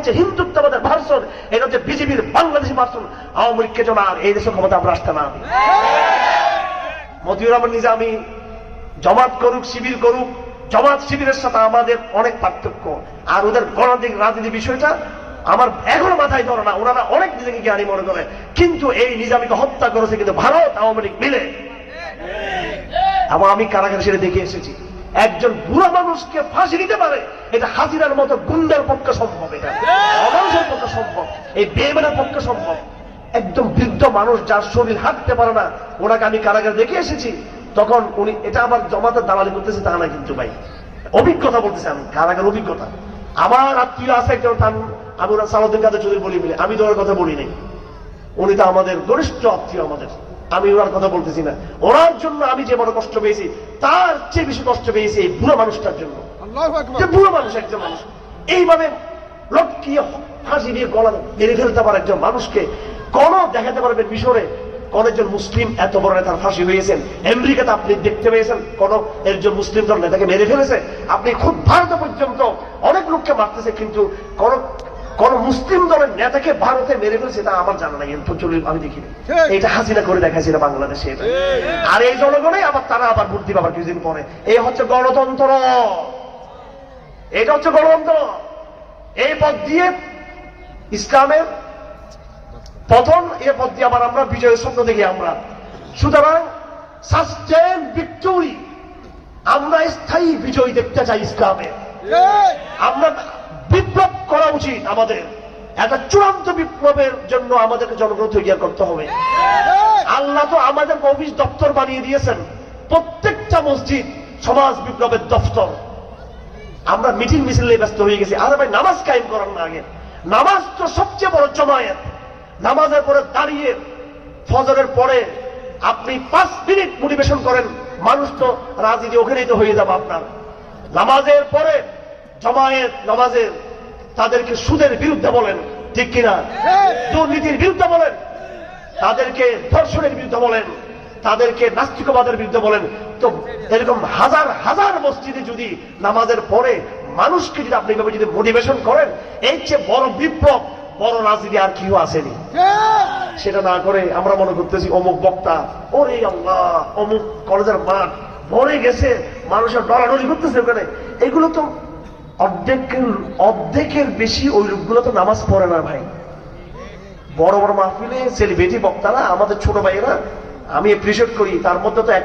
হচ্ছে হিন্দুত্ববাদের ভার্সন, এটা হচ্ছে বিজেপির বাংলাদেশি ভার্সন। আওয়ামী লীগকে যেন আর এই দেশের ক্ষমতা আমরা আসতে না দিই। মতিউর রহমান নিজামী জামাত করুক শিবির করুক, জামাত শিবিরের সাথে আমাদের অনেক পার্থক্য। আর ওদের গণতান্ত্রিক রাজনীতি বিষয়টা আমার এখনো মাথায় ধরে না। ওনারা অনেক নিজেকে জ্ঞানী মনে করে, কিন্তু এই নিজামীকে হত্যা করেছে কিন্তু ভারত আওয়ামী লীগ মিলে। এবং আমি কারাগারে সেটা দেখে এসেছি। একজন বুড়া মানুষকে ফাঁসি দিতে পারে, এটা হাজিরার মতো গুন্ডার পক্ষে সম্ভব, এটা অমানুষের পক্ষে সম্ভব, এই বেইমানের পক্ষে সম্ভব। একদম বৃদ্ধ মানুষ যার শরীর হাঁটতে পারে না, ওনাকে আমি কারাগারে দেখে এসেছি। তখন উনি, এটা আমার জমাতের দালালি করতেছে তা না কিন্তু ভাই, অভিজ্ঞতা বলতেছে, আমি কারাগার অভিজ্ঞতা। আমার আত্মীয় আছে একজন, আমি ওরা সালাউদ্দিন কাদের চৌধুরী বলি বলে, আমি তো ওর কথা বলি নাই, উনি তো আমাদের ঘনিষ্ঠ আত্মীয় আমাদের, আমি ওনার কথা বলতেছি না। ওনার জন্য আমি যে বড় কষ্ট পেয়েছি, তার চেয়ে বেশি কষ্ট পেয়েছি এই বুড়ো মানুষটার জন্য। যে বুড়ো মানুষ, একজন মানুষ এইভাবে লটকিয়ে ফাঁসি দিয়ে গলা মেরে ফেলতে পারে একজন মানুষকে, কোন দেখাতে পারবেন মিশরে কোন একজন মুসলিম এত বড় নেতার ফাঁসি হয়েছেন? আমেরিকাতে আপনি দেখতে পেয়েছেন কোন একজন মুসলিম দল নেতাকে মেরে ফেলেছে? আপনি খুব ভারতে পর্যন্ত অনেক লোককে মারতেছে, কিন্তু কোন মুসলিম দলের নেতাকে ভারতে মেরে ফেলছে তা আমার জানা নাই, আমি দেখিনি। এটা হাসিনা করে দেখাইছিল বাংলাদেশে। আর এই জনগণে আবার তারা আবার ভোট দিবে আবার কিছুদিন পরে। এই হচ্ছে গণতন্ত্র, এটা হচ্ছে গণতন্ত্র। এই পথ দিয়ে ইসলামের পতন, এ পথ দিয়ে আবার আমরা বিজয়ের স্বপ্ন দেখি আমরা। সুতরাং সাস্টেন ভিক্টোরি, আমরা স্থায়ী বিজয় দেখতে চাই ইসলামের। আমরা বিপ্লব করা উচিত আমাদের, একটা চূড়ান্ত বিপ্লবের জন্য আমাদেরকে জনগণ তৈরি করতে হবে। আল্লাহ তো আমাদের অফিস দপ্তর বানিয়ে দিয়েছেন, প্রত্যেকটা মসজিদ সমাজ বিপ্লবের দপ্তর। আমরা মিটিং মিছিলে ব্যস্ত হয়ে গেছি। আরে ভাই, নামাজ কায়েম করার না আগে? নামাজ তো সবচেয়ে বড় জমায়েত। নামাজের পরে দাঁড়িয়ে ফজরের পরে আপনি 5 মিনিট মোটিভেশন করেন, মানুষ তো রাজনীতি ওখানেই তো হয়ে যাবে আপনার। নামাজের পরে জমায়েত, নামাজের তাদেরকে সুদের বিরুদ্ধে বলেন, ঠিক কিনা? দুর্নীতির বিরুদ্ধে বলেন, তাদেরকে ধর্ষণের বিরুদ্ধে বলেন, তাদেরকে নাস্তিকবাদের বিরুদ্ধে বলেন। তো এরকম হাজার হাজার মসজিদে যদি নামাজের পরে মানুষকে যদি আপনি এভাবে যদি মোটিভেশন করেন, এই চেয়ে বড় বিপ্লব, বড় রাজনীতি আর কেউ আসেনি। সেটা না করে আমরা মনে করতেছি অমুক বক্তা, ওরে আল্লাহ, অমুক কলেজের মাঠ ভরে গেছে, মানুষের ডরাডরি করতেছে ওখানে। এগুলো তো অর্ধেকের বেশি ওই লোকগুলো তো নামাজ পড়ে না ভাই। বড় বড় মাহফিলে সেলিব্রিটি বক্তারা, আমাদের ছোট ভাইয়েরা, আমি এপ্রিশিয়েট করি, তার মধ্যে তো একটা